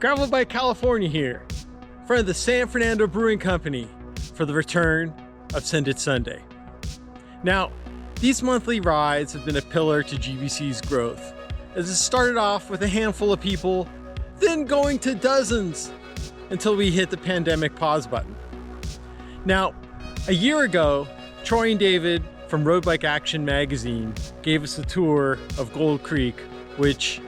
Gravel by California here, in front of the San Fernando Brewing Company for the return of Send It Sunday. Now, these monthly rides have been a pillar to GBC's growth, as it started off with a handful of people, then going to dozens until we hit the pandemic pause button. Now, a year ago, Troy and David from Road Bike Action magazine gave us a tour of Gold Creek, which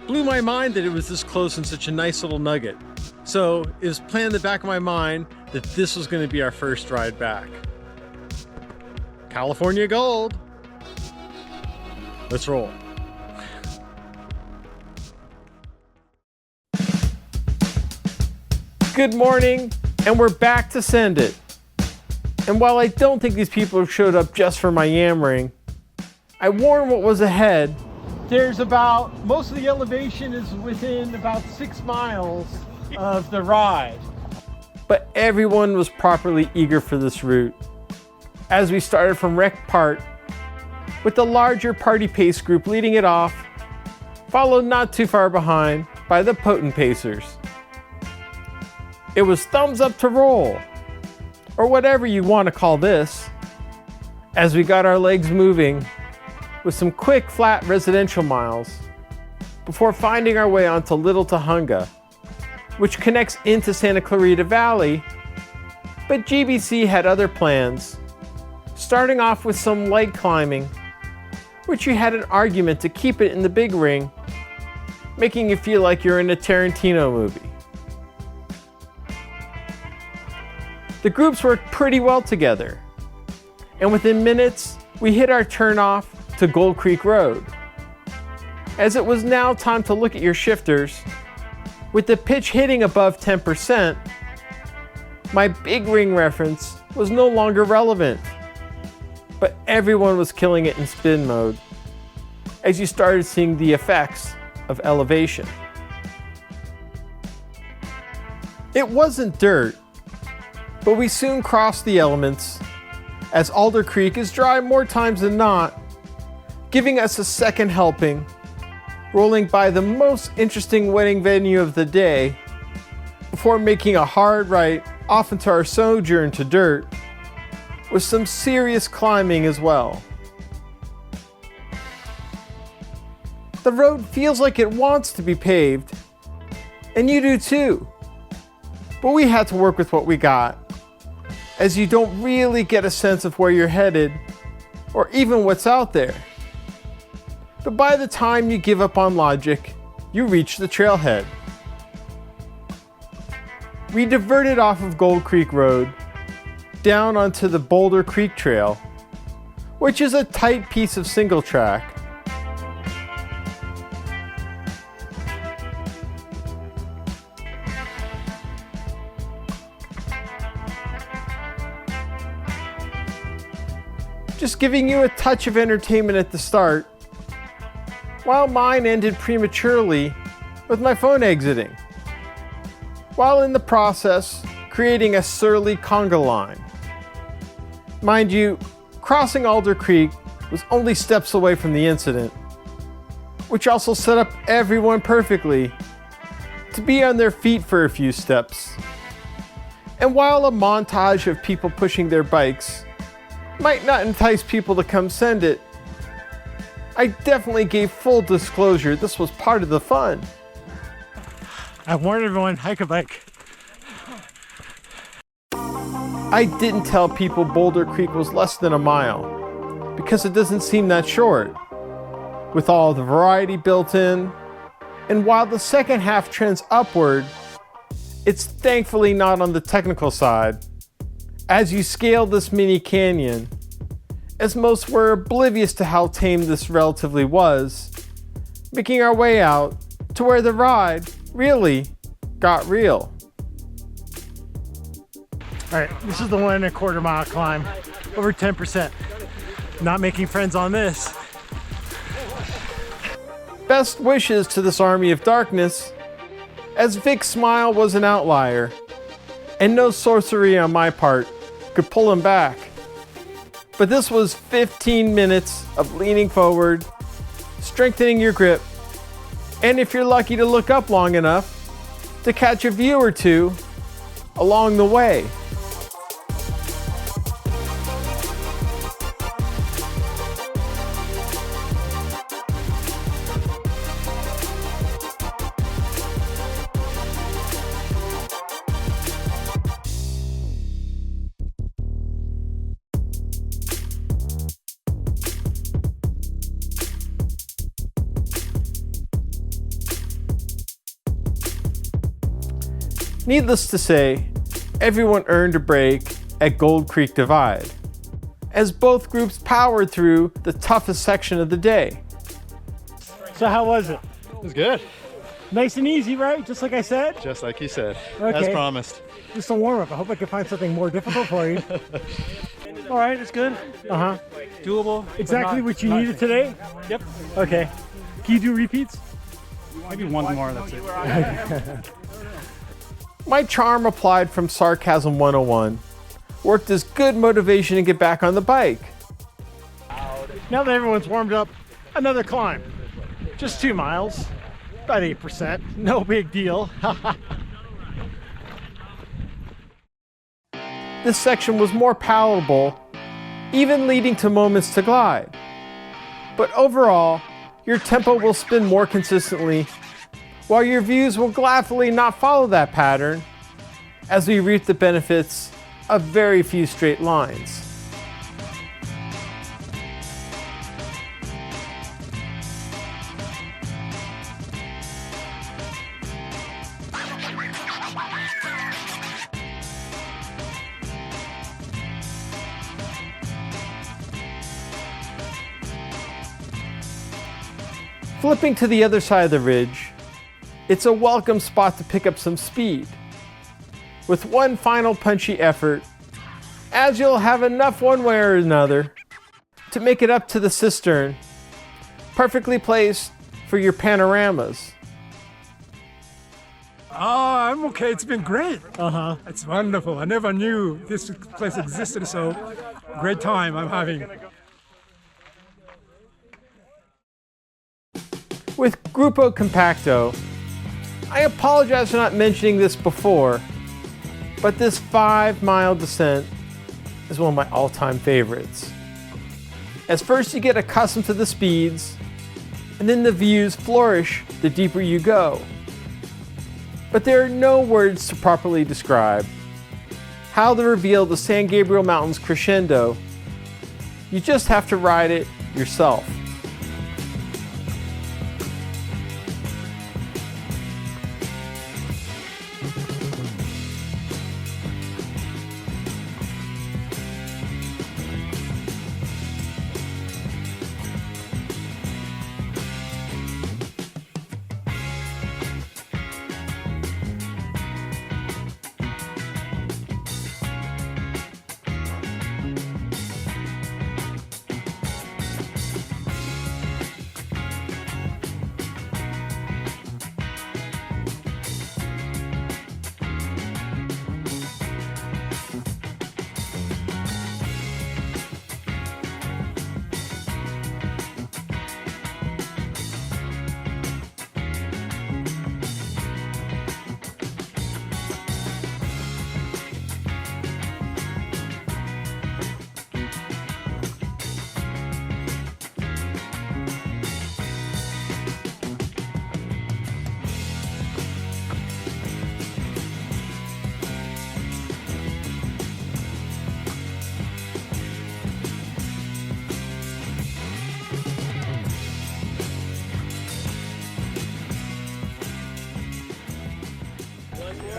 blew my mind that it was this close and such a nice little nugget. So it was planned in the back of my mind that this was going to be our first ride back. California Gold. Let's roll. Good morning, and we're back to Send It. And while I don't think these people have showed up just for my yammering, I warned what was ahead. There's most of the elevation is within about 6 miles of the ride. But everyone was properly eager for this route, as we started from Rec Part, with the larger party pace group leading it off, followed not too far behind by the Potent Pacers. It was thumbs up to roll, or whatever you want to call this, as we got our legs moving with some quick flat residential miles before finding our way onto Little Tujunga, which connects into Santa Clarita Valley, but GBC had other plans, starting off with some light climbing, which you had an argument to keep it in the big ring, making you feel like you're in a Tarantino movie. The groups worked pretty well together, and within minutes, we hit our turnoff to Gold Creek Road. As it was now time to look at your shifters, with the pitch hitting above 10%, my big ring reference was no longer relevant, but everyone was killing it in spin mode, as you started seeing the effects of elevation. It wasn't dirt, but we soon crossed the elements, as Alder Creek is dry more times than not, giving us a second helping, rolling by the most interesting wedding venue of the day, before making a hard right off into our sojourn to dirt, with some serious climbing as well. The road feels like it wants to be paved, and you do too, but we had to work with what we got, as you don't really get a sense of where you're headed, or even what's out there. But by the time you give up on logic, you reach the trailhead. We diverted off of Gold Creek Road, down onto the Boulder Creek Trail, which is a tight piece of single track. Just giving you a touch of entertainment at the start, while mine ended prematurely with my phone exiting, while in the process creating a surly conga line. Mind you, crossing Alder Creek was only steps away from the incident, which also set up everyone perfectly to be on their feet for a few steps. And while a montage of people pushing their bikes might not entice people to come send it, I definitely gave full disclosure this was part of the fun. I warned everyone, hike a bike. I didn't tell people Boulder Creek was less than a mile, because it doesn't seem that short, with all the variety built in, and while the second half trends upward, it's thankfully not on the technical side, as you scale this mini canyon, as most were oblivious to how tame this relatively was, making our way out to where the ride really got real. All right, this is the 1.25 mile climb, over 10%. Not making friends on this. Best wishes to this army of darkness, as Vic's smile was an outlier, and no sorcery on my part could pull him back. But this was 15 minutes of leaning forward, strengthening your grip, and if you're lucky to look up long enough, to catch a view or two along the way. Needless to say, everyone earned a break at Gold Creek Divide, as both groups powered through the toughest section of the day. So how was it? It was good. Nice and easy, right? Just like I said? Just like you said, Okay. as promised. Just a warm-up. I hope I can find something more difficult for you. All right, it's good. Uh-huh. Doable. Exactly what you needed today? Yep. Okay. Can you do repeats? Maybe one more, that's it. My charm applied from Sarcasm 101 worked as good motivation to get back on the bike. Now that everyone's warmed up, another climb. Just 2 miles. About 8%. No big deal. This section was more palatable, even leading to moments to glide. But overall, your tempo will spin more consistently, while your views will gladly not follow that pattern, as we reap the benefits of very few straight lines. Flipping to the other side of the ridge, it's a welcome spot to pick up some speed, with one final punchy effort, as you'll have enough one way or another to make it up to the cistern, perfectly placed for your panoramas. Oh, I'm okay. It's been great. Uh-huh. It's wonderful. I never knew this place existed, so great time I'm having. With Grupo Compacto, I apologize for not mentioning this before, but this 5-mile descent is one of my all-time favorites. As first you get accustomed to the speeds, and then the views flourish the deeper you go. But there are no words to properly describe how to reveal the San Gabriel Mountains crescendo. You just have to ride it yourself.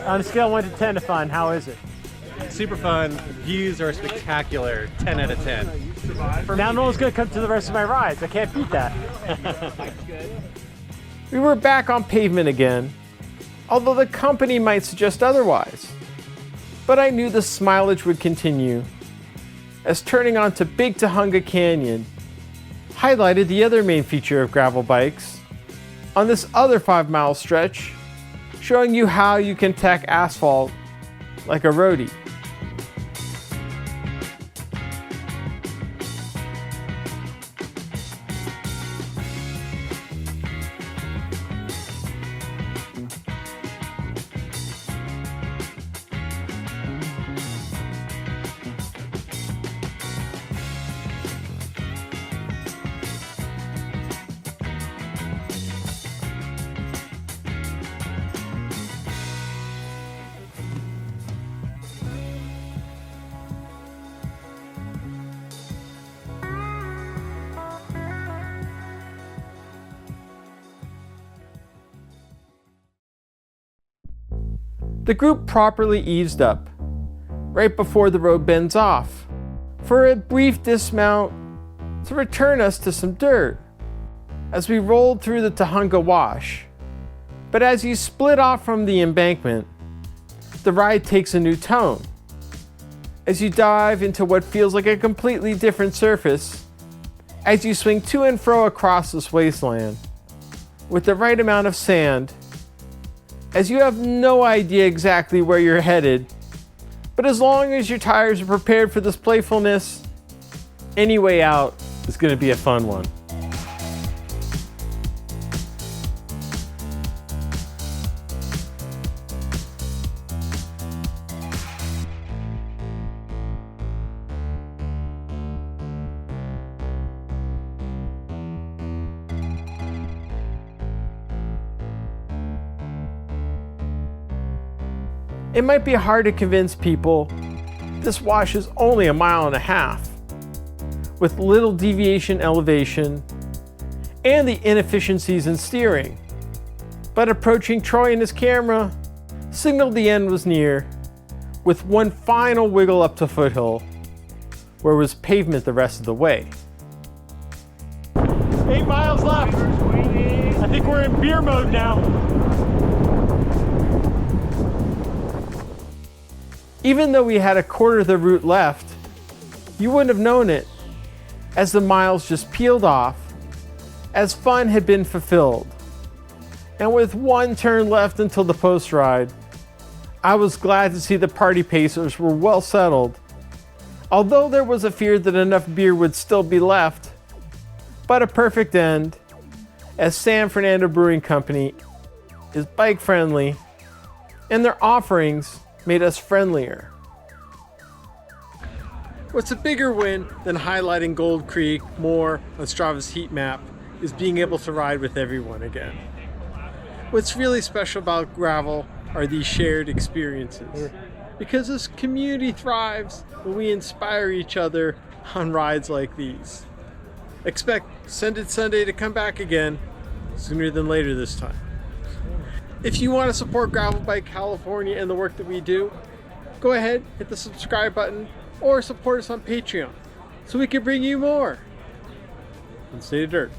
On a scale of 1 to 10 to fun, how is it? Super fun. Views are spectacular. 10 out of 10. Now no one's going to come to the rest of my rides. I can't beat that. We were back on pavement again, although the company might suggest otherwise. But I knew the smilage would continue, as turning onto Big Tujunga Canyon highlighted the other main feature of gravel bikes on this other 5-mile stretch, showing you how you can tack asphalt like a roadie. The group properly eased up, right before the road bends off, for a brief dismount to return us to some dirt as we rolled through the Tujunga Wash. But as you split off from the embankment, the ride takes a new tone as you dive into what feels like a completely different surface as you swing to and fro across this wasteland with the right amount of sand, as you have no idea exactly where you're headed, but as long as your tires are prepared for this playfulness, any way out is going to be a fun one. It might be hard to convince people this wash is only 1.5 miles, with little deviation elevation and the inefficiencies in steering. But approaching Troy and his camera signaled the end was near, with one final wiggle up to Foothill, where was pavement the rest of the way. 8 miles left. I think we're in beer mode now. Even though we had a quarter of the route left, you wouldn't have known it, as the miles just peeled off, as fun had been fulfilled. And with one turn left until the post ride, I was glad to see the party pacers were well settled, although there was a fear that enough beer would still be left. But a perfect end, as Fernando Brewing Company is bike friendly, and their offerings made us friendlier. What's a bigger win than highlighting Gold Creek more on Strava's heat map is being able to ride with everyone again. What's really special about gravel are these shared experiences, because this community thrives when we inspire each other on rides like these. Expect Send It Sunday to come back again sooner than later this time. If you want to support Gravel Bike California and the work that we do, go ahead, hit the subscribe button, or support us on Patreon so we can bring you more. And stay dirt.